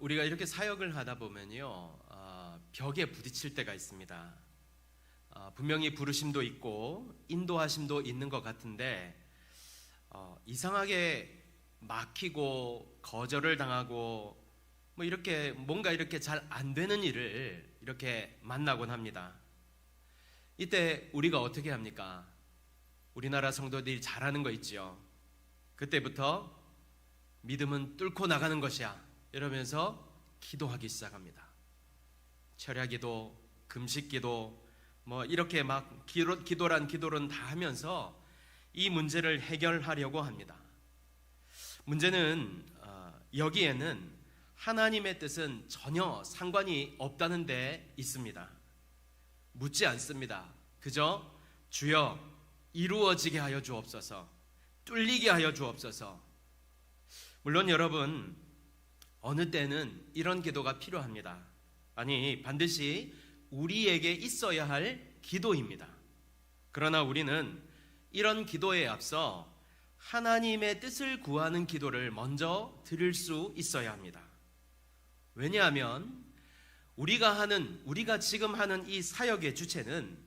우리가 이렇게 사역을 하다 보면요, 벽에 부딪힐 때가 있습니다. 분명히 부르심도 있고 인도하심도 있는 것 같은데 이상하게 막히고 거절을 당하고 뭐 이렇게 뭔가 이렇게 잘 안 되는 일을 이렇게 만나곤 합니다. 이때 우리가 어떻게 합니까? 우리나라 성도들이 잘하는 거 있지요. 그때부터 믿음은 뚫고 나가는 것이야 이러면서 기도하기 시작합니다. 철야기도, 금식기도, 뭐 이렇게 막 기도란 기도는 다 하면서 이 문제를 해결하려고 합니다. 문제는 여기에는 하나님의 뜻은 전혀 상관이 없다는 데 있습니다. 묻지 않습니다. 그저 주여 이루어지게 하여 주옵소서, 뚫리게 하여 주옵소서. 물론 여러분, 어느 때는 이런 기도가 필요합니다. 아니, 반드시 우리에게 있어야 할 기도입니다. 그러나 우리는 이런 기도에 앞서 하나님의 뜻을 구하는 기도를 먼저 드릴 수 있어야 합니다. 왜냐하면 우리가 지금 하는 이 사역의 주체는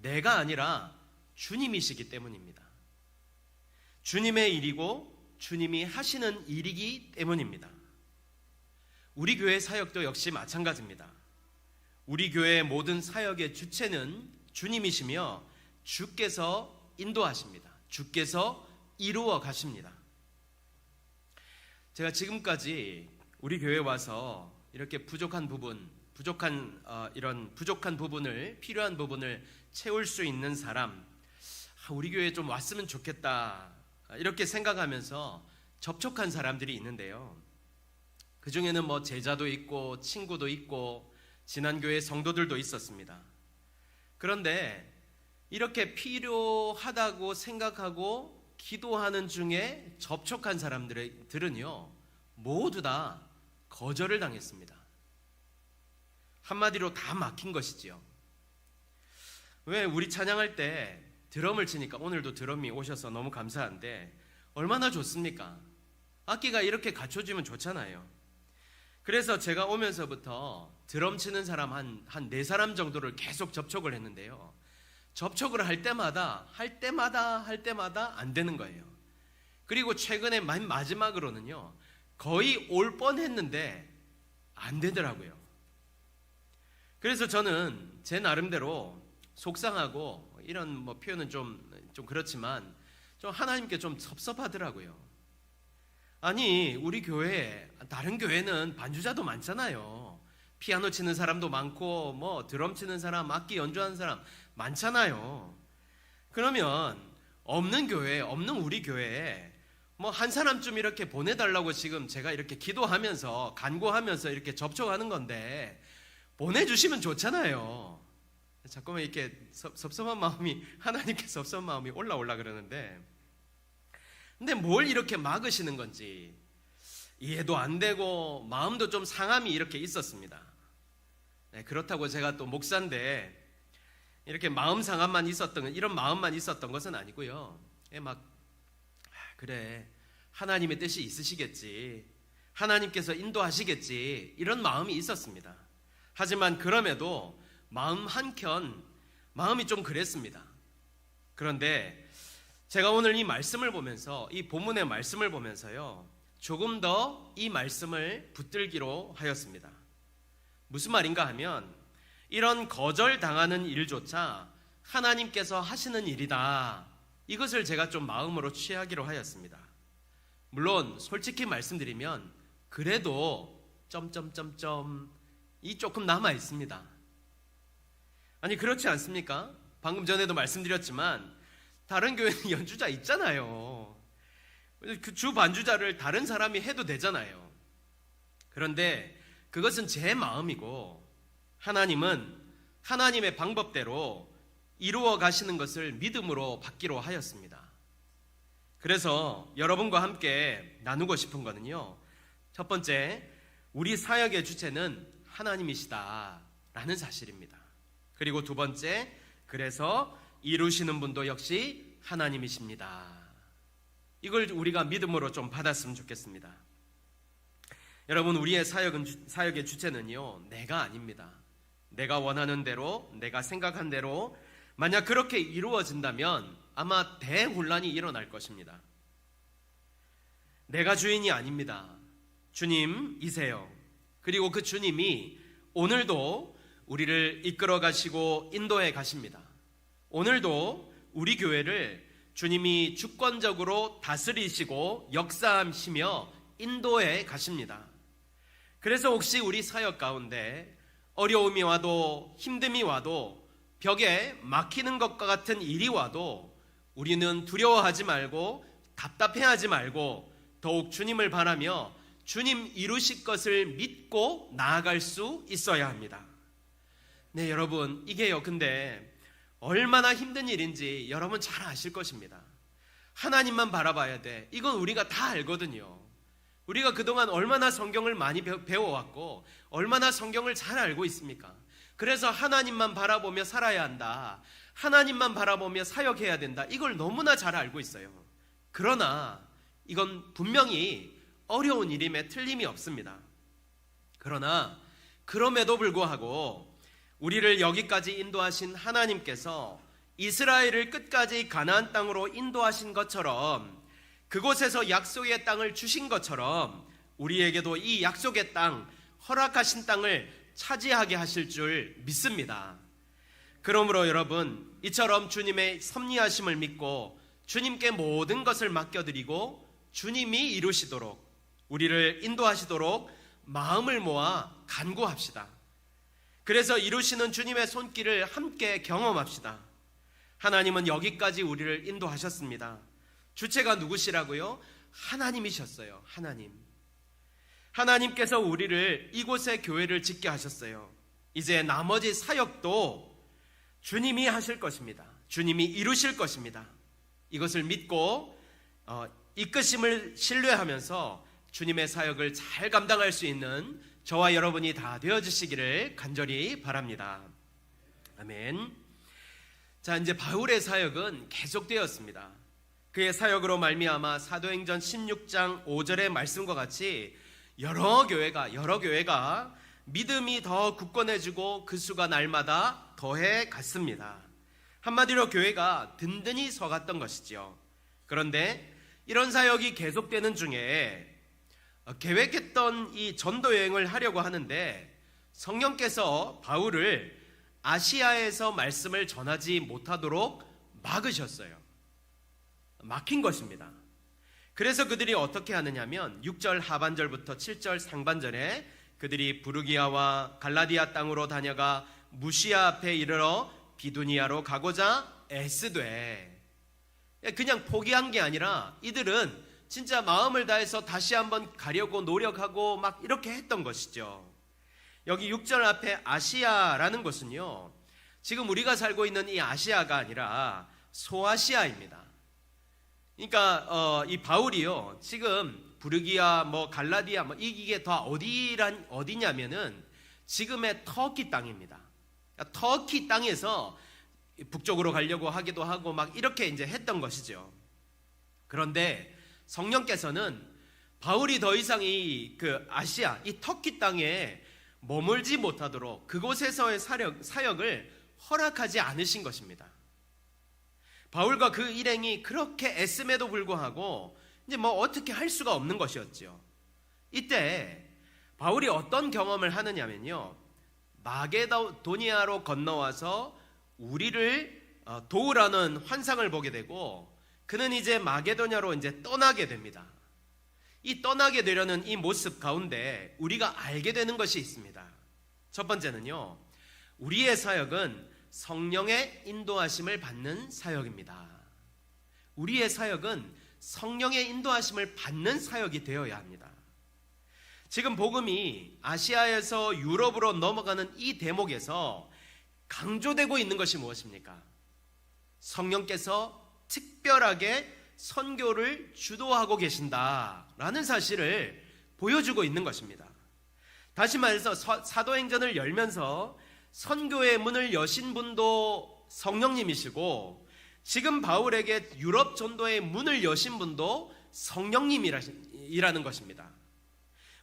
내가 아니라 주님이시기 때문입니다. 주님의 일이고 주님이 하시는 일이기 때문입니다. 우리 교회 사역도 역시 마찬가지입니다. 우리 교회의 모든 사역의 주체는 주님이시며 주께서 인도하십니다. 주께서 이루어 가십니다. 제가 지금까지 우리 교회에 와서 이렇게 부족한 부분을, 필요한 부분을 채울 수 있는 사람, 우리 교회에 좀 왔으면 좋겠다 이렇게 생각하면서 접촉한 사람들이 있는데요. 그 중에는 뭐 제자도 있고 친구도 있고 지난 교회 성도들도 있었습니다. 그런데 이렇게 필요하다고 생각하고 기도하는 중에 접촉한 사람들은요, 모두 다 거절을 당했습니다. 한마디로 다 막힌 것이지요. 왜 우리 찬양할 때 드럼을 치니까, 오늘도 드럼이 오셔서 너무 감사한데 얼마나 좋습니까? 악기가 이렇게 갖춰지면 좋잖아요. 그래서 제가 오면서부터 드럼 치는 사람 한 4사람 정도를 계속 접촉을 했는데요. 접촉을 할 때마다 안 되는 거예요. 그리고 최근에 맨 마지막으로는요, 거의 올 뻔했는데 안 되더라고요. 그래서 저는 제 나름대로 속상하고, 이런 뭐 표현은 좀 그렇지만 좀 하나님께 좀 섭섭하더라고요. 아니, 우리 교회, 다른 교회는 반주자도 많잖아요. 피아노 치는 사람도 많고 뭐 드럼 치는 사람, 악기 연주하는 사람 많잖아요. 그러면 없는 우리 교회에 뭐 한 사람쯤 이렇게 보내달라고 지금 제가 이렇게 기도하면서 간구하면서 이렇게 접촉하는 건데 보내주시면 좋잖아요. 자꾸만 이렇게 섭섭한 마음이, 하나님께 섭섭한 마음이 올라오려 그러는데, 근데 뭘 이렇게 막으시는 건지 이해도 안 되고 마음도 좀 상함이 이렇게 있었습니다. 그렇다고 제가 또 목사인데 이렇게 마음 상함만 있었던, 이런 마음만 있었던 것은 아니고요. 그래, 하나님의 뜻이 있으시겠지, 하나님께서 인도하시겠지, 이런 마음이 있었습니다. 하지만 그럼에도 마음 한켠, 마음이 좀 그랬습니다. 그런데 제가 오늘 이 말씀을 보면서, 이 본문의 말씀을 보면서요, 조금 더 이 말씀을 붙들기로 하였습니다. 무슨 말인가 하면, 이런 거절당하는 일조차 하나님께서 하시는 일이다, 이것을 제가 좀 마음으로 취하기로 하였습니다. 물론 솔직히 말씀드리면 그래도 이 조금 남아 있습니다. 아니, 그렇지 않습니까? 방금 전에도 말씀드렸지만 다른 교회는 연주자 있잖아요. 그 주 반주자를 다른 사람이 해도 되잖아요. 그런데 그것은 제 마음이고, 하나님은 하나님의 방법대로 이루어 가시는 것을 믿음으로 받기로 하였습니다. 그래서 여러분과 함께 나누고 싶은 거는요, 첫 번째, 우리 사역의 주체는 하나님이시다라는 사실입니다. 그리고 두 번째, 그래서 이루시는 분도 역시 하나님이십니다. 이걸 우리가 믿음으로 좀 받았으면 좋겠습니다. 여러분, 우리의 사역의 주체는요, 내가 아닙니다. 내가 원하는 대로, 내가 생각한 대로 만약 그렇게 이루어진다면 아마 대혼란이 일어날 것입니다. 내가 주인이 아닙니다. 주님이세요. 그리고 그 주님이 오늘도 우리를 이끌어 가시고 인도해 가십니다. 오늘도 우리 교회를 주님이 주권적으로 다스리시고 역사하시며 인도해 가십니다. 그래서 혹시 우리 사역 가운데 어려움이 와도 힘듦이 와도 벽에 막히는 것과 같은 일이 와도 우리는 두려워하지 말고 답답해하지 말고 더욱 주님을 바라며 주님 이루실 것을 믿고 나아갈 수 있어야 합니다. 네, 여러분, 이게요, 근데 얼마나 힘든 일인지 여러분 잘 아실 것입니다. 하나님만 바라봐야 돼. 이건 우리가 다 알거든요. 우리가 그동안 얼마나 성경을 많이 배워왔고 얼마나 성경을 잘 알고 있습니까? 그래서 하나님만 바라보며 살아야 한다. 하나님만 바라보며 사역해야 된다. 이걸 너무나 잘 알고 있어요. 그러나 이건 분명히 어려운 일임에 틀림이 없습니다. 그러나 그럼에도 불구하고 우리를 여기까지 인도하신 하나님께서 이스라엘을 끝까지 가나안 땅으로 인도하신 것처럼, 그곳에서 약속의 땅을 주신 것처럼 우리에게도 이 약속의 땅, 허락하신 땅을 차지하게 하실 줄 믿습니다. 그러므로 여러분, 이처럼 주님의 섭리하심을 믿고 주님께 모든 것을 맡겨드리고 주님이 이루시도록, 우리를 인도하시도록 마음을 모아 간구합시다. 그래서 이루시는 주님의 손길을 함께 경험합시다. 하나님은 여기까지 우리를 인도하셨습니다. 주체가 누구시라고요? 하나님이셨어요. 하나님께서 우리를 이곳에 교회를 짓게 하셨어요. 이제 나머지 사역도 주님이 하실 것입니다. 주님이 이루실 것입니다. 이것을 믿고 이끄심을 신뢰하면서 주님의 사역을 잘 감당할 수 있는 저와 여러분이 다 되어주시기를 간절히 바랍니다. 아멘. 자, 이제 바울의 사역은 계속되었습니다. 그의 사역으로 말미암아 사도행전 16장 5절의 말씀과 같이 여러 교회가 믿음이 더 굳건해지고 그 수가 날마다 더해 갔습니다. 한마디로 교회가 든든히 서갔던 것이죠. 그런데 이런 사역이 계속되는 중에 계획했던 이 전도 여행을 하려고 하는데 성령께서 바울을 아시아에서 말씀을 전하지 못하도록 막으셨어요. 막힌 것입니다. 그래서 그들이 어떻게 하느냐면 6절 하반절부터 7절 상반절에 그들이 부르기아와 갈라디아 땅으로 다녀가 무시아 앞에 이르러 비두니아로 가고자 애쓰되, 그냥 포기한 게 아니라 이들은 진짜 마음을 다해서 다시 한번 가려고 노력하고 막 이렇게 했던 것이죠. 여기 6절 앞에 아시아라는 것은요, 지금 우리가 살고 있는 이 아시아가 아니라 소아시아입니다. 그러니까 이 바울이요, 지금 부르기아, 갈라디아, 이게 다 어디냐면은 지금의 터키 땅입니다. 그러니까 터키 땅에서 북쪽으로 가려고 하기도 하고 막 이렇게 이제 했던 것이죠. 그런데 성령께서는 바울이 더 이상 그 아시아, 이 터키 땅에 머물지 못하도록 그곳에서의 사역을 허락하지 않으신 것입니다. 바울과 그 일행이 그렇게 애씀에도 불구하고 이제 어떻게 할 수가 없는 것이었죠. 이때 바울이 어떤 경험을 하느냐면요, 마게도니아로 건너와서 우리를 도우라는 환상을 보게 되고, 그는 이제 마게도냐로 이제 떠나게 됩니다. 이 떠나게 되려는 이 모습 가운데 우리가 알게 되는 것이 있습니다. 첫 번째는요, 우리의 사역은 성령의 인도하심을 받는 사역입니다. 우리의 사역은 성령의 인도하심을 받는 사역이 되어야 합니다. 지금 복음이 아시아에서 유럽으로 넘어가는 이 대목에서 강조되고 있는 것이 무엇입니까? 성령께서 특별하게 선교를 주도하고 계신다라는 사실을 보여주고 있는 것입니다. 다시 말해서 사도행전을 열면서 선교의 문을 여신 분도 성령님이시고, 지금 바울에게 유럽 전도의 문을 여신 분도 성령님이라는 것입니다.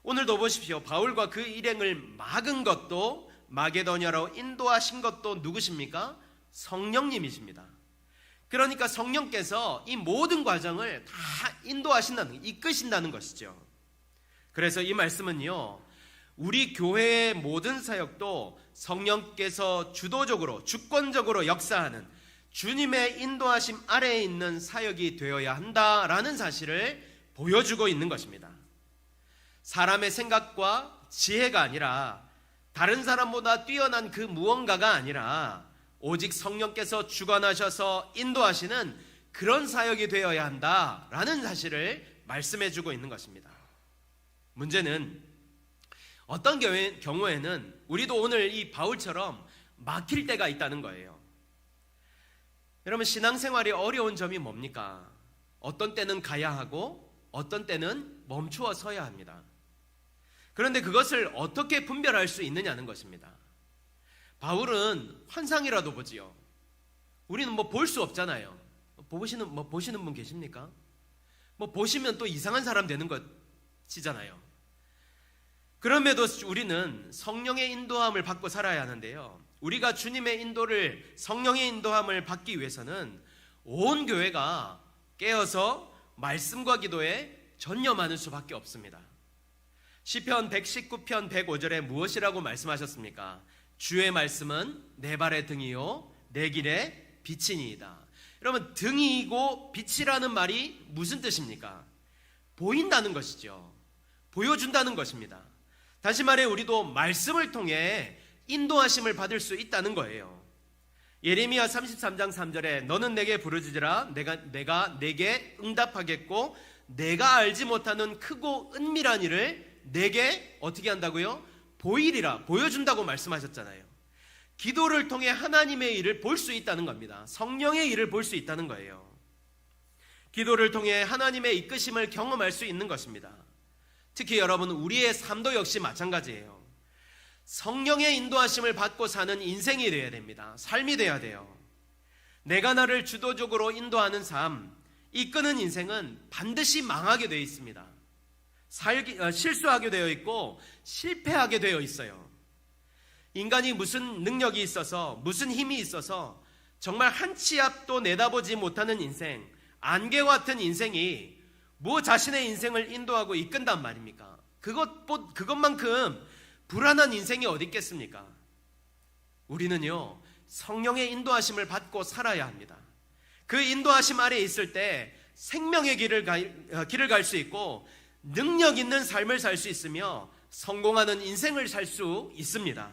오늘도 보십시오. 바울과 그 일행을 막은 것도, 마게도냐로 인도하신 것도 누구십니까? 성령님이십니다. 그러니까 성령께서 이 모든 과정을 다 인도하신다는, 이끄신다는 것이죠. 그래서 이 말씀은요, 우리 교회의 모든 사역도 성령께서 주도적으로, 주권적으로 역사하는 주님의 인도하심 아래에 있는 사역이 되어야 한다라는 사실을 보여주고 있는 것입니다. 사람의 생각과 지혜가 아니라, 다른 사람보다 뛰어난 그 무언가가 아니라 오직 성령께서 주관하셔서 인도하시는 그런 사역이 되어야 한다라는 사실을 말씀해주고 있는 것입니다. 문제는 어떤 경우에는 우리도 오늘 이 바울처럼 막힐 때가 있다는 거예요. 여러분, 신앙생활이 어려운 점이 뭡니까? 어떤 때는 가야 하고 어떤 때는 멈추어 서야 합니다. 그런데 그것을 어떻게 분별할 수 있느냐는 것입니다. 바울은 환상이라도 보지요. 우리는 뭐 볼 수 없잖아요. 보시는 분 계십니까? 뭐 보시면 또 이상한 사람 되는 것이잖아요. 그럼에도 우리는 성령의 인도함을 받고 살아야 하는데요, 우리가 주님의 인도를, 성령의 인도함을 받기 위해서는 온 교회가 깨어서 말씀과 기도에 전념하는 수밖에 없습니다. 시편 119편 105절에 무엇이라고 말씀하셨습니까? 주의 말씀은 내 발의 등이요 내 길의 빛이니이다. 여러분, 등이고 빛이라는 말이 무슨 뜻입니까? 보인다는 것이죠. 보여준다는 것입니다. 다시 말해 우리도 말씀을 통해 인도하심을 받을 수 있다는 거예요. 예레미야 33장 3절에 너는 내게 부르짖으라 내가 내게 응답하겠고 내가 알지 못하는 크고 은밀한 일을 내게 어떻게 한다고요? 보이리라, 보여준다고 말씀하셨잖아요. 기도를 통해 하나님의 일을 볼 수 있다는 겁니다. 성령의 일을 볼 수 있다는 거예요. 기도를 통해 하나님의 이끄심을 경험할 수 있는 것입니다. 특히 여러분, 우리의 삶도 역시 마찬가지예요. 성령의 인도하심을 받고 사는 인생이 되어야 됩니다. 삶이 되어야 돼요. 내가 나를 주도적으로 인도하는 삶, 이끄는 인생은 반드시 망하게 되어 있습니다. 실수하게 되어 있고 실패하게 되어 있어요. 인간이 무슨 능력이 있어서, 무슨 힘이 있어서 정말 한 치 앞도 내다보지 못하는 인생, 안개와 같은 인생이 뭐 자신의 인생을 인도하고 이끈단 말입니까? 그것만큼 불안한 인생이 어디 있겠습니까? 우리는요, 성령의 인도하심을 받고 살아야 합니다. 그 인도하심 아래에 있을 때 생명의 길을 갈 수 있고 능력 있는 삶을 살 수 있으며 성공하는 인생을 살 수 있습니다.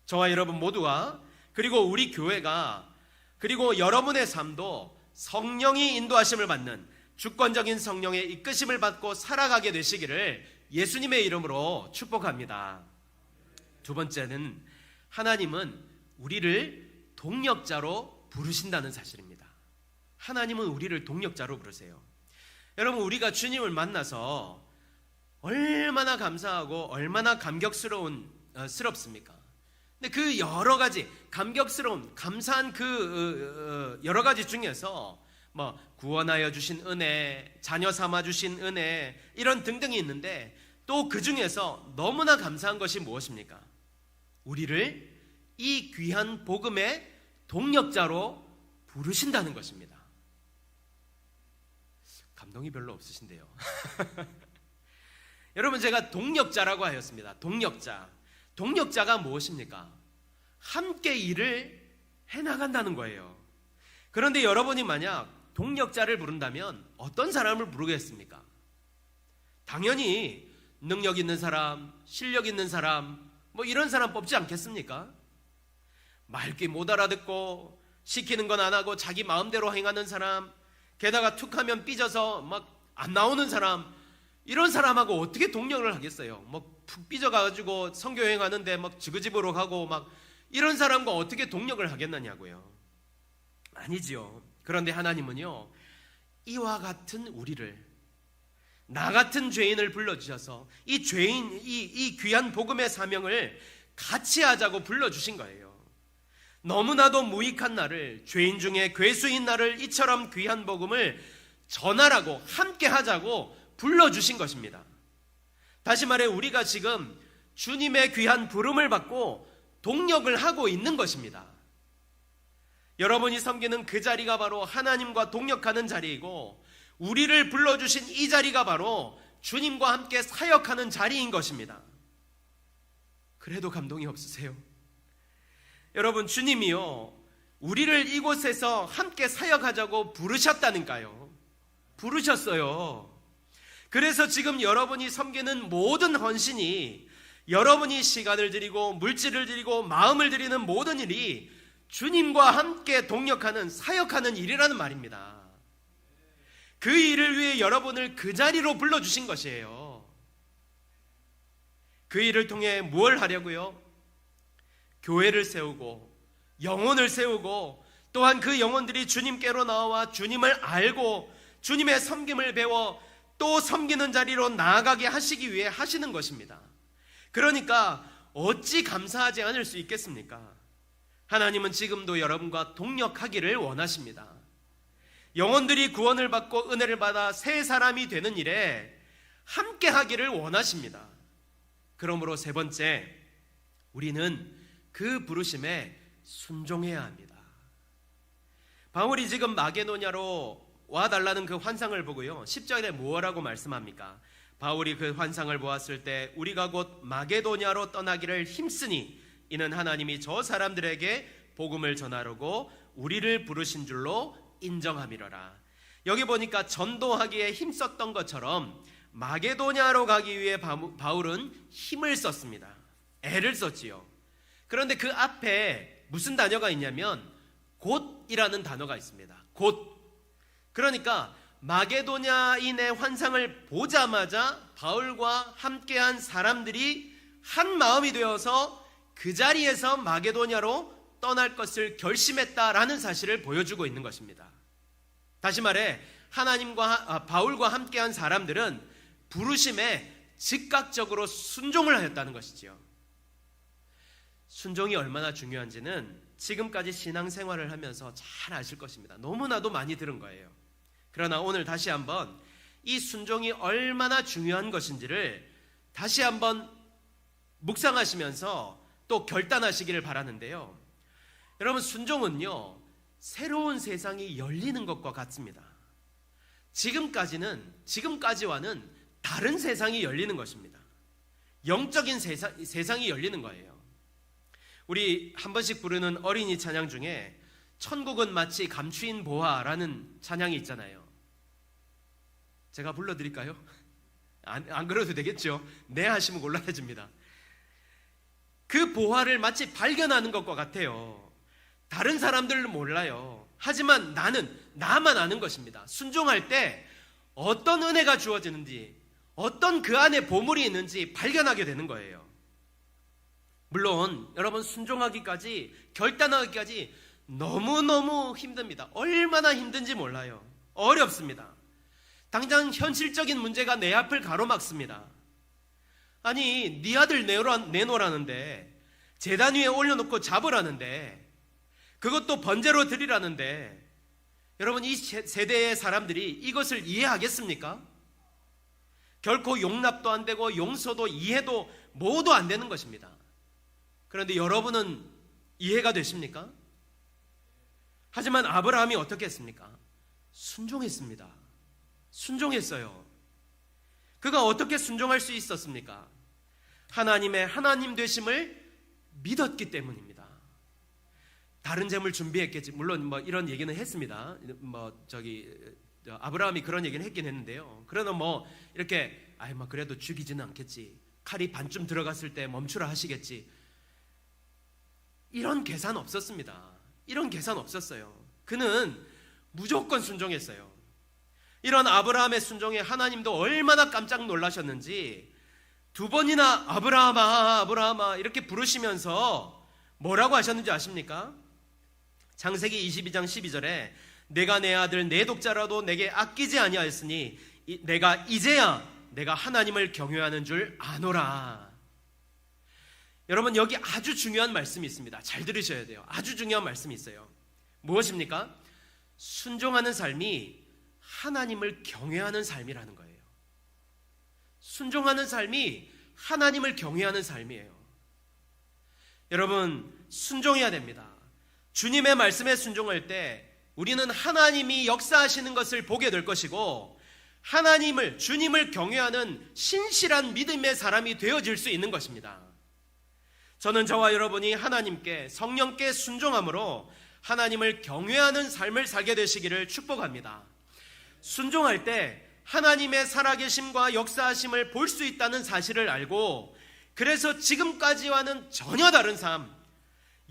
저와 여러분 모두가, 그리고 우리 교회가, 그리고 여러분의 삶도 성령이 인도하심을 받는, 주권적인 성령의 이끄심을 받고 살아가게 되시기를 예수님의 이름으로 축복합니다. 두 번째는 하나님은 우리를 동력자로 부르신다는 사실입니다. 하나님은 우리를 동력자로 부르세요. 여러분, 우리가 주님을 만나서 얼마나 감사하고 얼마나 감격스럽습니까? 근데 그 여러 가지 감격스러운, 감사한 그 여러 가지 중에서 뭐 구원하여 주신 은혜, 자녀 삼아 주신 은혜, 이런 등등이 있는데 또 그 중에서 너무나 감사한 것이 무엇입니까? 우리를 이 귀한 복음의 동력자로 부르신다는 것입니다. 감동이 별로 없으신데요. 여러분, 제가 동력자라고 하였습니다. 동력자가 무엇입니까? 함께 일을 해나간다는 거예요. 그런데 여러분이 만약 동력자를 부른다면 어떤 사람을 부르겠습니까? 당연히 능력 있는 사람, 실력 있는 사람, 뭐 이런 사람 뽑지 않겠습니까? 말귀 못 알아듣고 시키는 건 안 하고 자기 마음대로 행하는 사람, 게다가 툭하면 삐져서 막 안 나오는 사람, 이런 사람하고 어떻게 동력을 하겠어요? 뭐 푹 삐져가지고 선교여행하는데 막 지그집으로 가고 막 이런 사람과 어떻게 동력을 하겠느냐고요. 아니지요. 그런데 하나님은요, 이와 같은 우리를, 나 같은 죄인을 불러주셔서 이 귀한 복음의 사명을 같이 하자고 불러주신 거예요. 너무나도 무익한 나를, 죄인 중에 괴수인 나를 이처럼 귀한 복음을 전하라고, 함께 하자고 불러주신 것입니다. 다시 말해 우리가 지금 주님의 귀한 부름을 받고 동력을 하고 있는 것입니다. 여러분이 섬기는 그 자리가 바로 하나님과 동력하는 자리이고, 우리를 불러주신 이 자리가 바로 주님과 함께 사역하는 자리인 것입니다. 그래도 감동이 없으세요? 여러분, 주님이요, 우리를 이곳에서 함께 사역하자고 부르셨다니까요. 부르셨어요. 그래서 지금 여러분이 섬기는 모든 헌신이, 여러분이 시간을 드리고 물질을 드리고 마음을 드리는 모든 일이 주님과 함께 동력하는, 사역하는 일이라는 말입니다. 그 일을 위해 여러분을 그 자리로 불러주신 것이에요. 그 일을 통해 무엇을 하려고요? 교회를 세우고 영혼을 세우고, 또한 그 영혼들이 주님께로 나와 주님을 알고 주님의 섬김을 배워 또 섬기는 자리로 나아가게 하시기 위해 하시는 것입니다. 그러니까 어찌 감사하지 않을 수 있겠습니까? 하나님은 지금도 여러분과 동력하기를 원하십니다. 영혼들이 구원을 받고 은혜를 받아 새 사람이 되는 일에 함께 하기를 원하십니다. 그러므로 세 번째, 우리는 그 부르심에 순종해야 합니다. 바울이 지금 마게도냐로 와달라는 그 환상을 보고요, 10절에 무엇라고 말씀합니까? 바울이 그 환상을 보았을 때 우리가 곧 마게도냐로 떠나기를 힘쓰니 이는 하나님이 저 사람들에게 복음을 전하려고 우리를 부르신 줄로 인정함이로라. 여기 보니까 전도하기에 힘썼던 것처럼 마게도냐로 가기 위해 바울은 힘을 썼습니다. 애를 썼지요. 그런데 그 앞에 무슨 단어가 있냐면 곧이라는 단어가 있습니다. 곧. 그러니까 마게도냐인의 환상을 보자마자 바울과 함께한 사람들이 한 마음이 되어서 그 자리에서 마게도냐로 떠날 것을 결심했다라는 사실을 보여주고 있는 것입니다. 다시 말해 바울과 함께한 사람들은 부르심에 즉각적으로 순종을 하였다는 것이지요. 순종이 얼마나 중요한지는 지금까지 신앙생활을 하면서 잘 아실 것입니다. 너무나도 많이 들은 거예요. 그러나 오늘 다시 한번 이 순종이 얼마나 중요한 것인지를 다시 한번 묵상하시면서 또 결단하시기를 바라는데요. 여러분, 순종은요, 새로운 세상이 열리는 것과 같습니다. 지금까지와는 다른 세상이 열리는 것입니다. 영적인 세상이 열리는 거예요. 우리 한 번씩 부르는 어린이 찬양 중에 천국은 마치 감추인 보화라는 찬양이 있잖아요. 제가 불러드릴까요? 안 그래도 되겠죠? 네 하시면 곤란해집니다. 그 보화를 마치 발견하는 것과 같아요. 다른 사람들은 몰라요. 하지만 나만 아는 것입니다. 순종할 때 어떤 은혜가 주어지는지, 어떤 그 안에 보물이 있는지 발견하게 되는 거예요. 물론 여러분, 순종하기까지, 결단하기까지 너무너무 힘듭니다. 얼마나 힘든지 몰라요. 어렵습니다. 당장 현실적인 문제가 내 앞을 가로막습니다. 아니, 네 아들 내놓으라는데, 제단 위에 올려놓고 잡으라는데, 그것도 번제로 드리라는데, 여러분, 이 세대의 사람들이 이것을 이해하겠습니까? 결코 용납도 안 되고 용서도 이해도 모두 안 되는 것입니다. 그런데 여러분은 이해가 되십니까? 하지만 아브라함이 어떻게 했습니까? 순종했습니다. 순종했어요. 그가 어떻게 순종할 수 있었습니까? 하나님의 하나님 되심을 믿었기 때문입니다. 다른 재물 준비했겠지. 물론 이런 얘기는 했습니다. 아브라함이 그런 얘기는 했긴 했는데요. 그러나 이렇게 그래도 죽이지는 않겠지. 칼이 반쯤 들어갔을 때 멈추라 하시겠지. 이런 계산 없었습니다. 이런 계산 없었어요. 그는 무조건 순종했어요. 이런 아브라함의 순종에 하나님도 얼마나 깜짝 놀라셨는지 두 번이나 아브라함아 이렇게 부르시면서 뭐라고 하셨는지 아십니까? 창세기 22장 12절에 내가 내 아들 내 독자라도 내게 아끼지 아니하였으니 내가 이제야 내가 하나님을 경외하는 줄 아노라. 여러분, 여기 아주 중요한 말씀이 있습니다. 잘 들으셔야 돼요. 아주 중요한 말씀이 있어요. 무엇입니까? 순종하는 삶이 하나님을 경외하는 삶이라는 거예요. 순종하는 삶이 하나님을 경외하는 삶이에요. 여러분, 순종해야 됩니다. 주님의 말씀에 순종할 때 우리는 하나님이 역사하시는 것을 보게 될 것이고, 주님을 경외하는 신실한 믿음의 사람이 되어질 수 있는 것입니다. 저는 저와 여러분이 하나님께, 성령께 순종함으로 하나님을 경외하는 삶을 살게 되시기를 축복합니다. 순종할 때 하나님의 살아계심과 역사하심을 볼 수 있다는 사실을 알고, 그래서 지금까지와는 전혀 다른 삶,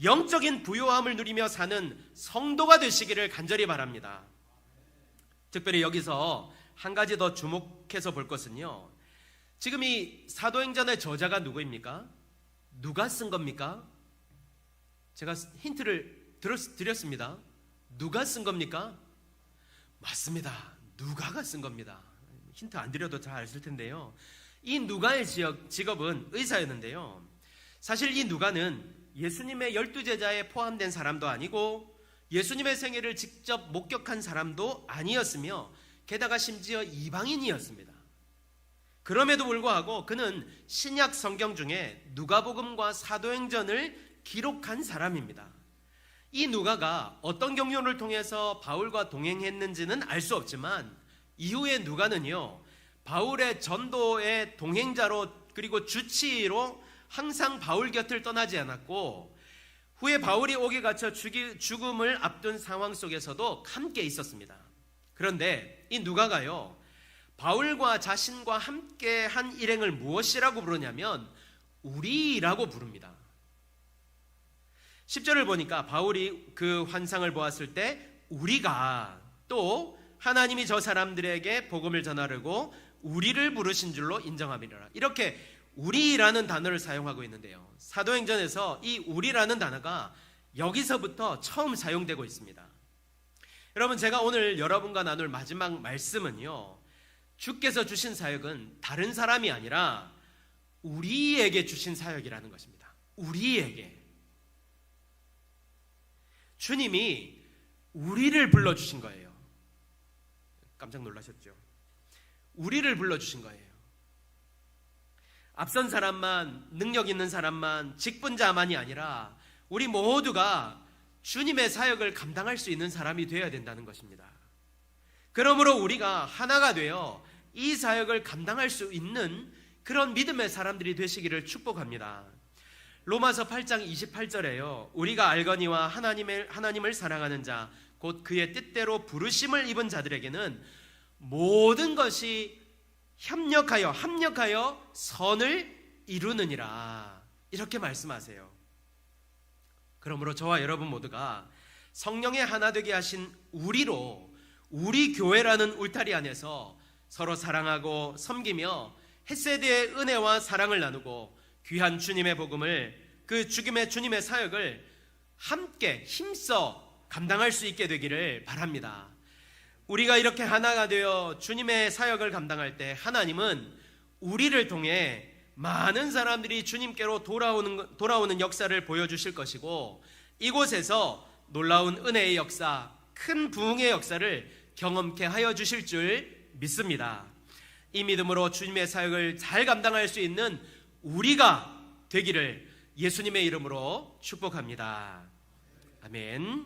영적인 부요함을 누리며 사는 성도가 되시기를 간절히 바랍니다. 특별히 여기서 한 가지 더 주목해서 볼 것은요, 지금 이 사도행전의 저자가 누구입니까? 누가 쓴 겁니까? 제가 힌트를 드렸습니다. 누가 쓴 겁니까? 맞습니다. 누가가 쓴 겁니다. 힌트 안 드려도 잘 아실 텐데요, 이 누가의 직업은 의사였는데요, 사실 이 누가는 예수님의 12제자에 포함된 사람도 아니고 예수님의 생애를 직접 목격한 사람도 아니었으며, 게다가 심지어 이방인이었습니다. 그럼에도 불구하고 그는 신약 성경 중에 누가복음과 사도행전을 기록한 사람입니다. 이 누가가 어떤 경로를 통해서 바울과 동행했는지는 알 수 없지만, 이후에 누가는요, 바울의 전도의 동행자로, 그리고 주치의로 항상 바울 곁을 떠나지 않았고, 후에 바울이 옥에 갇혀 죽음을 앞둔 상황 속에서도 함께 있었습니다. 그런데 이 누가가요, 바울과 자신과 함께 한 일행을 무엇이라고 부르냐면 우리라고 부릅니다. 10절을 보니까 바울이 그 환상을 보았을 때 우리가, 또 하나님이 저 사람들에게 복음을 전하려고 우리를 부르신 줄로 인정함이라, 이렇게 우리라는 단어를 사용하고 있는데요, 사도행전에서 이 우리라는 단어가 여기서부터 처음 사용되고 있습니다. 여러분, 제가 오늘 여러분과 나눌 마지막 말씀은요, 주께서 주신 사역은 다른 사람이 아니라 우리에게 주신 사역이라는 것입니다. 우리에게. 주님이 우리를 불러주신 거예요. 깜짝 놀라셨죠? 우리를 불러주신 거예요. 앞선 사람만, 능력 있는 사람만, 직분자만이 아니라 우리 모두가 주님의 사역을 감당할 수 있는 사람이 되어야 된다는 것입니다. 그러므로 우리가 하나가 되어 이 사역을 감당할 수 있는 그런 믿음의 사람들이 되시기를 축복합니다. 로마서 8장 28절에요, 우리가 알거니와 하나님을 사랑하는 자, 곧 그의 뜻대로 부르심을 입은 자들에게는 모든 것이 합력하여 선을 이루느니라, 이렇게 말씀하세요. 그러므로 저와 여러분 모두가 성령의 하나 되게 하신 우리로, 우리 교회라는 울타리 안에서 서로 사랑하고 섬기며 헷세대의 은혜와 사랑을 나누고 귀한 주님의 복음을, 그 주님의 사역을 함께 힘써 감당할 수 있게 되기를 바랍니다. 우리가 이렇게 하나가 되어 주님의 사역을 감당할 때 하나님은 우리를 통해 많은 사람들이 주님께로 돌아오는 역사를 보여주실 것이고, 이곳에서 놀라운 은혜의 역사, 큰 부흥의 역사를 경험케 하여 주실 줄 믿습니다. 이 믿음으로 주님의 사역을 잘 감당할 수 있는 우리가 되기를 예수님의 이름으로 축복합니다. 아멘.